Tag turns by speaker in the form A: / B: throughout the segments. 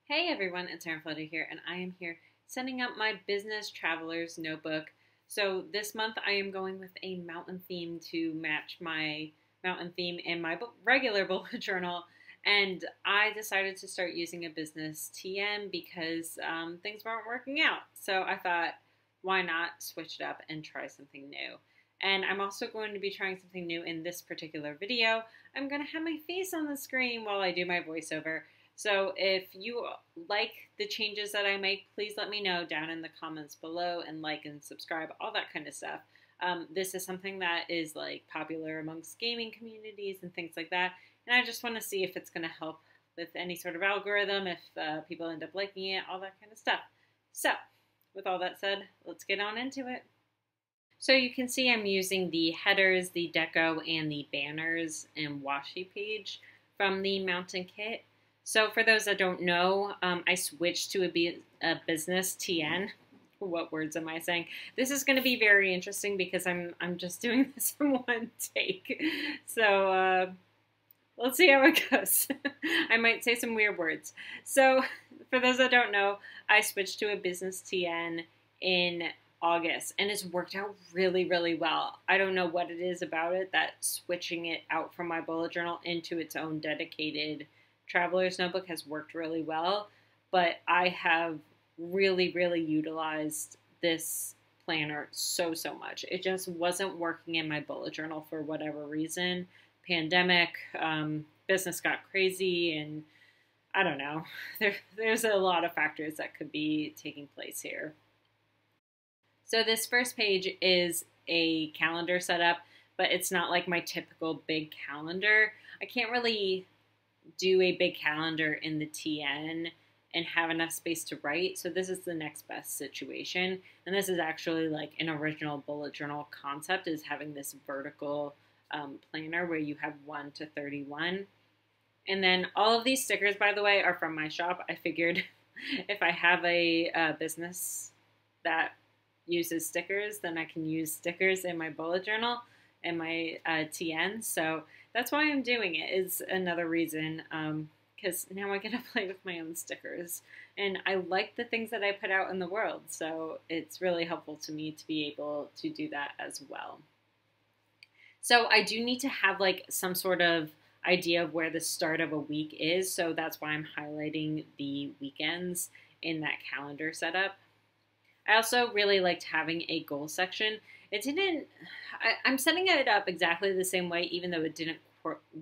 A: Hey everyone, it's Erin Flutter here, and I am here setting up my business traveler's notebook. So this month I am going with a mountain theme to match my mountain theme in my regular bullet journal. And I decided to start using a business TN because things weren't working out. So I thought, why not switch it up and try something new? And I'm also going to be trying something new in this particular video. I'm going to have my face on the screen while I do my voiceover. So if you like the changes that I make, please let me know down in the comments below and like and subscribe, all that kind of stuff. This is something that is like popular amongst gaming communities and things like that. And I just want to see if it's going to help with any sort of algorithm, if people end up liking it, all that kind of stuff. So with all that said, let's get on into it. So you can see I'm using the headers, the deco, and the banners and washi page from the mountain kit. So for those that don't know, I switched to a business TN. What words am I saying? This is going to be very interesting because I'm just doing this in one take. So let's see how it goes. I might say some weird words. So for those that don't know, I switched to a business TN in August, and it's worked out really, really well. I don't know what it is about it that switching it out from my bullet journal into its own dedicated traveler's notebook has worked really well, but I have really, really utilized this planner so much. It just wasn't working in my bullet journal for whatever reason. Pandemic, business got crazy, and I don't know. There's a lot of factors that could be taking place here. So this first page is a calendar setup, but it's not like my typical big calendar. I can't really do a big calendar in the TN and have enough space to write. So this is the next best situation. And this is actually like an original bullet journal concept, is having this vertical planner where you have 1 to 31. And then all of these stickers, by the way, are from my shop. I figured if I have a business that uses stickers, then I can use stickers in my bullet journal and my TN. So that's why I'm doing it, is another reason, because now I get to play with my own stickers. And I like the things that I put out in the world, so it's really helpful to me to be able to do that as well. So I do need to have like some sort of idea of where the start of a week is, so that's why I'm highlighting the weekends in that calendar setup. I also really liked having a goal section. I'm setting it up exactly the same way, even though it didn't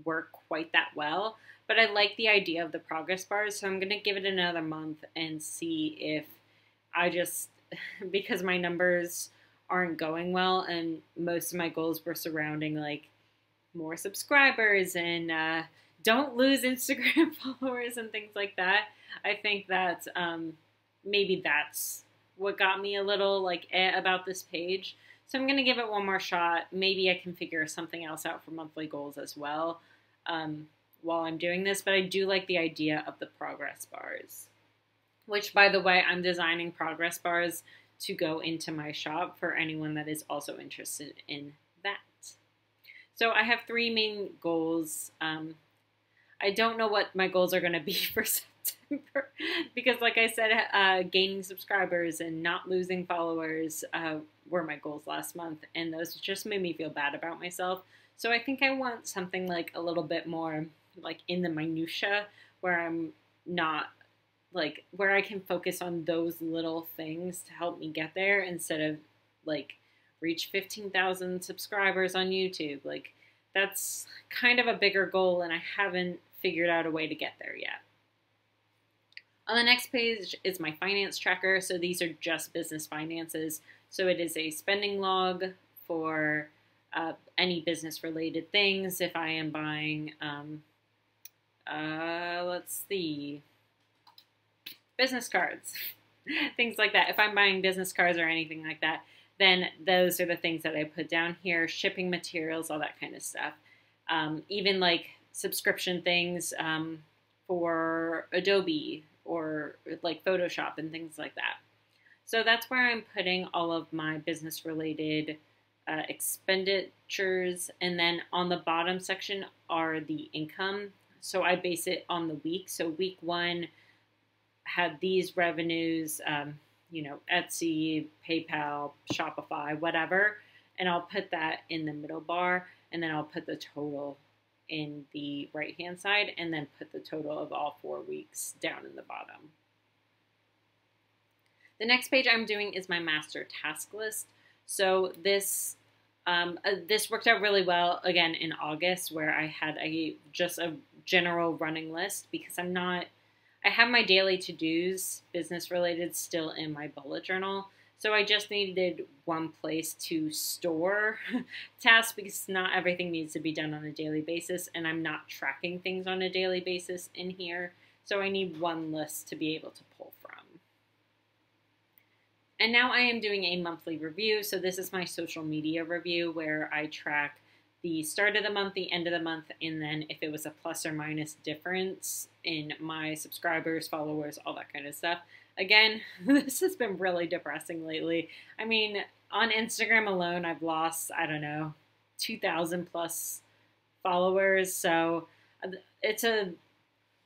A: work quite that well. But I like the idea of the progress bars, so I'm going to give it another month and see if because my numbers aren't going well, and most of my goals were surrounding like more subscribers and don't lose Instagram followers and things like that. I think that maybe that's what got me a little like about this page. So I'm going to give it one more shot. Maybe I can figure something else out for monthly goals as well while I'm doing this. But I do like the idea of the progress bars, which, by the way, I'm designing progress bars to go into my shop for anyone that is also interested in that. So I have 3 main goals. I don't know what my goals are going to be for September because, like I said, gaining subscribers and not losing followers were my goals last month, and those just made me feel bad about myself. So I think I want something like a little bit more like in the minutia, where I'm not like, where I can focus on those little things to help me get there, instead of like reach 15,000 subscribers on YouTube. Like, that's kind of a bigger goal, and I haven't figured out a way to get there yet. On the next page is my finance tracker. So these are just business finances. So it is a spending log for any business related things. If I am buying, let's see, business cards, things like that. If I'm buying business cards or anything like that, then those are the things that I put down here. Shipping materials, all that kind of stuff. Even like subscription things for Adobe or like Photoshop and things like that. So that's where I'm putting all of my business related expenditures. And then on the bottom section are the income. So I base it on the week. So week 1 had these revenues, Etsy, PayPal, Shopify, whatever, and I'll put that in the middle bar, and then I'll put the total in the right-hand side, and then put the total of all 4 weeks down in the bottom. The next page I'm doing is my master task list. So this worked out really well, again, in August, where I had just a general running list, because I have my daily to-dos, business-related, still in my bullet journal. So I just needed one place to store tasks, because not everything needs to be done on a daily basis, and I'm not tracking things on a daily basis in here. So I need one list to be able to pull from. And now I am doing a monthly review. So this is my social media review, where I track the start of the month, the end of the month, and then if it was a plus or minus difference in my subscribers, followers, all that kind of stuff. Again, this has been really depressing lately. I mean, on Instagram alone, I've lost, 2,000 plus followers. So it's a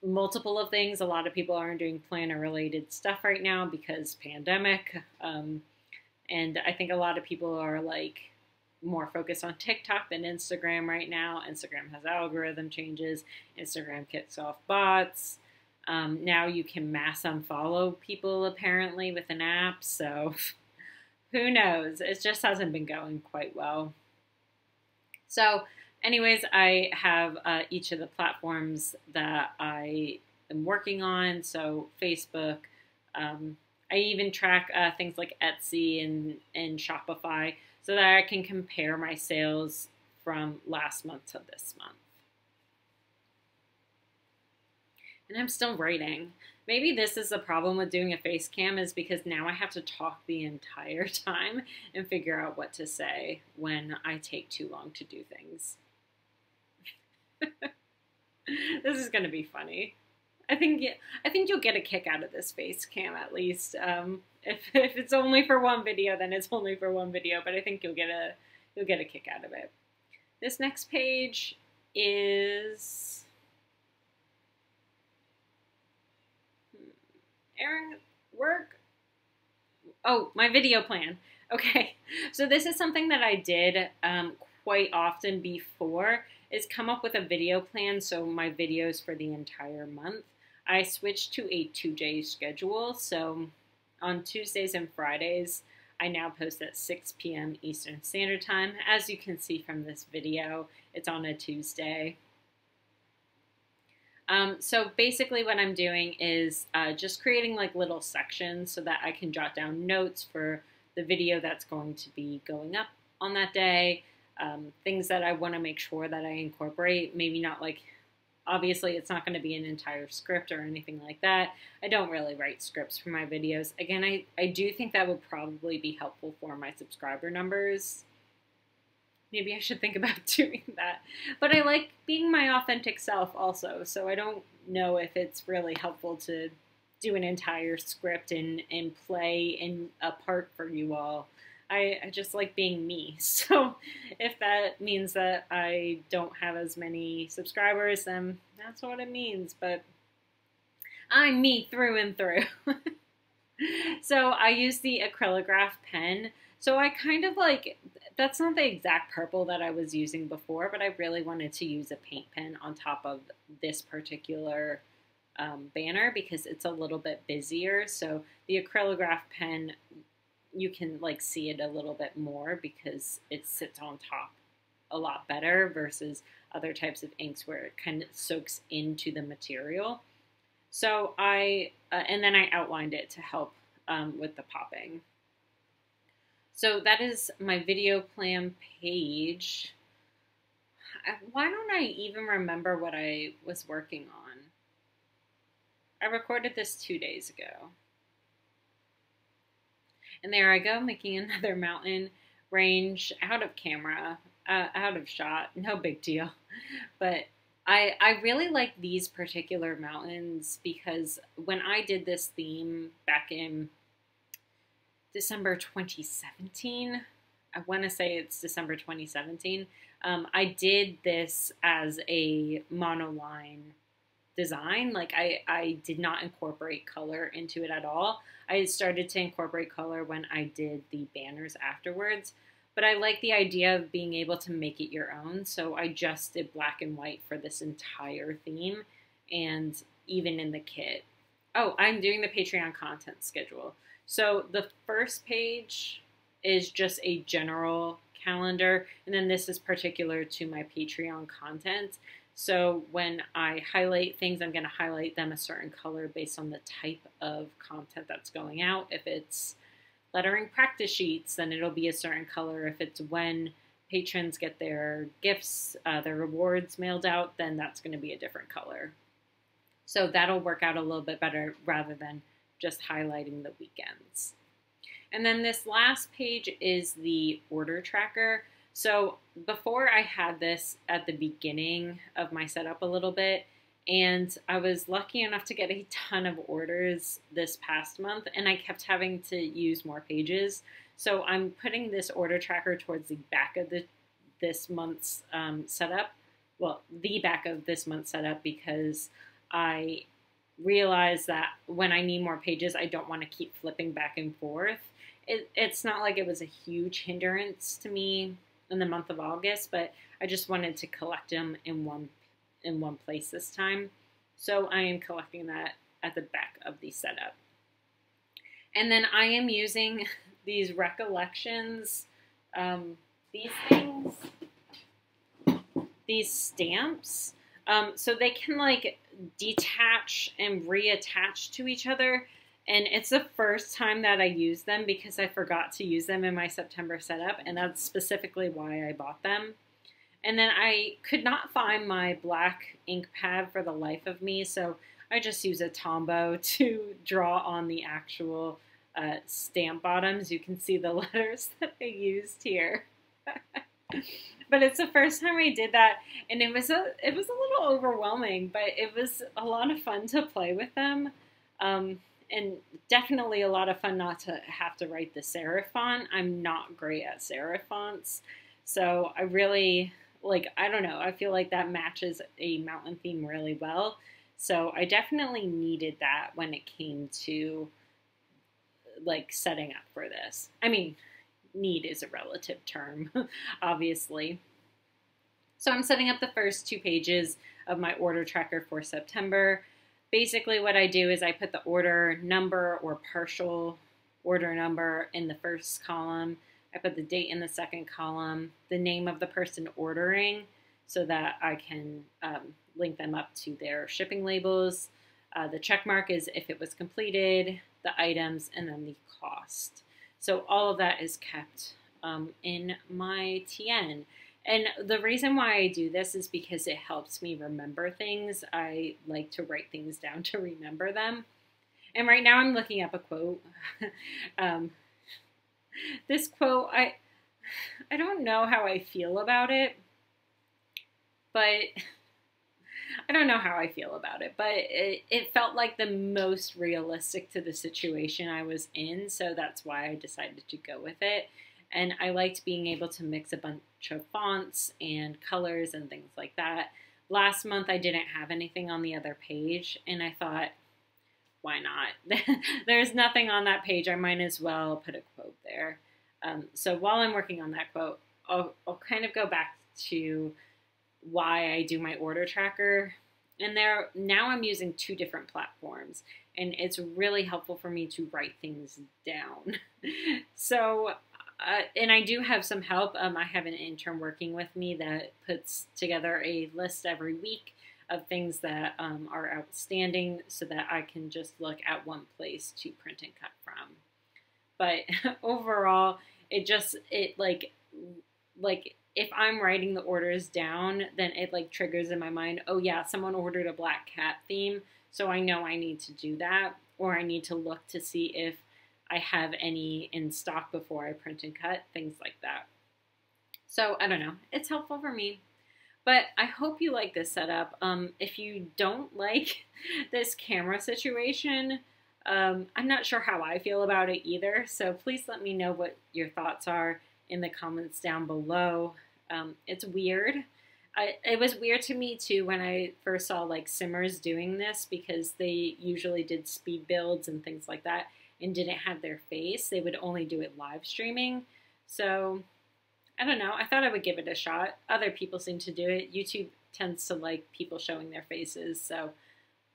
A: multiple of things. A lot of people aren't doing planner related stuff right now because pandemic. And I think a lot of people are like more focused on TikTok than Instagram right now. Instagram has algorithm changes. Instagram kicks off bots. Now you can mass unfollow people apparently with an app. So who knows? It just hasn't been going quite well. So anyways, I have each of the platforms that I am working on. So Facebook, I even track things like Etsy and Shopify, so that I can compare my sales from last month to this month. And I'm still writing. Maybe this is the problem with doing a face cam, is because now I have to talk the entire time and figure out what to say when I take too long to do things. This is going to be funny. I think you'll get a kick out of this face cam, at least. If it's only for one video, then it's only for one video. But I think you'll get a kick out of it. This next page is my video plan. Okay, so this is something that I did quite often before, is come up with a video plan. So my videos for the entire month, I switched to a 2-day schedule. So on Tuesdays and Fridays, I now post at 6 p.m. Eastern Standard Time. As you can see from this video, it's on a Tuesday. So basically what I'm doing is just creating like little sections so that I can jot down notes for the video that's going to be going up on that day. Things that I want to make sure that I incorporate. Maybe not like, obviously it's not going to be an entire script or anything like that. I don't really write scripts for my videos. Again, I do think that would probably be helpful for my subscriber numbers. Maybe I should think about doing that. But I like being my authentic self also, so I don't know if it's really helpful to do an entire script and play in a part for you all. I just like being me. So if that means that I don't have as many subscribers, then that's what it means. But I'm me through and through. So I use the acrylograph pen. So I kind of like, that's not the exact purple that I was using before, but I really wanted to use a paint pen on top of this particular banner because it's a little bit busier. So the acrylograph pen, you can like see it a little bit more because it sits on top a lot better versus other types of inks where it kind of soaks into the material. So and then I outlined it to help with the popping. So that is my video plan page. Why don't I even remember what I was working on? I recorded this 2 days ago. And there I go, making another mountain range out of camera, out of shot, no big deal. But I really like these particular mountains because when I did this theme back in December 2017, I want to say it's December 2017, I did this as a monoline design. Like I did not incorporate color into it at all. I started to incorporate color when I did the banners afterwards, but I like the idea of being able to make it your own. So I just did black and white for this entire theme, and even in the kit. Oh, I'm doing the Patreon content schedule. So the first page is just a general calendar, and then this is particular to my Patreon content. So when I highlight things, I'm going to highlight them a certain color based on the type of content that's going out. If it's lettering practice sheets, then it'll be a certain color. If it's when patrons get their gifts, their rewards mailed out, then that's going to be a different color. So that'll work out a little bit better rather than just highlighting the weekends. And then this last page is the order tracker. So before I had this at the beginning of my setup a little bit, and I was lucky enough to get a ton of orders this past month, and I kept having to use more pages. So I'm putting this order tracker towards the back of this month's setup. Well, the back of this month's setup, because I realized that when I need more pages, I don't want to keep flipping back and forth. It's not like it was a huge hindrance to me in the month of August, but I just wanted to collect them in one place this time. So I am collecting that at the back of the setup. And then I am using these recollections, these things, these stamps, so they can like detach and reattach to each other. And it's the first time that I use them because I forgot to use them in my September setup, and that's specifically why I bought them. And then I could not find my black ink pad for the life of me, so I just use a Tombow to draw on the actual stamp bottoms. You can see the letters that I used here. But it's the first time I did that, and it was a little overwhelming, but it was a lot of fun to play with them. And definitely a lot of fun not to have to write the serif font. I'm not great at serif fonts, so I really, I don't know, I feel like that matches a mountain theme really well. So I definitely needed that when it came to, setting up for this. I mean, need is a relative term, obviously. So I'm setting up the first 2 pages of my order tracker for September. Basically what I do is I put the order number or partial order number in the first column. I put the date in the second column, the name of the person ordering so that I can link them up to their shipping labels. The check mark is if it was completed, the items, and then the cost. So all of that is kept in my TN. And the reason why I do this is because it helps me remember things. I like to write things down to remember them. And right now I'm looking up a quote. This quote, I don't know how I feel about it, but I don't know how I feel about it, but it felt like the most realistic to the situation I was in, so that's why I decided to go with it. And I liked being able to mix a bunch of fonts and colors and things like that. Last month I didn't have anything on the other page, and I thought, why not? There's nothing on that page. I might as well put a quote there. So while I'm working on that quote, I'll kind of go back to why I do my order tracker. And now I'm using 2 different platforms, and it's really helpful for me to write things down. So and I do have some help. I have an intern working with me that puts together a list every week of things that are outstanding so that I can just look at one place to print and cut from. But overall, if I'm writing the orders down, then it triggers in my mind, oh yeah, someone ordered a black cat theme, so I know I need to do that, or I need to look to see if I have any in stock before I print and cut, things like that. So I don't know, it's helpful for me. But I hope you like this setup. If you don't like this camera situation, I'm not sure how I feel about it either. So please let me know what your thoughts are in the comments down below. It's weird. it was weird to me too when I first saw like Simmers doing this, because they usually did speed builds and things like that and didn't have their face. They would only do it live streaming. So I don't know. I thought I would give it a shot. Other people seem to do it. YouTube tends to like people showing their faces, so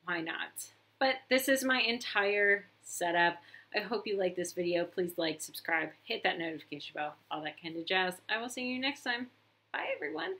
A: why not? But this is my entire setup. I hope you like this video. Please like, subscribe, hit that notification bell, all that kind of jazz. I will see you next time. Bye, everyone.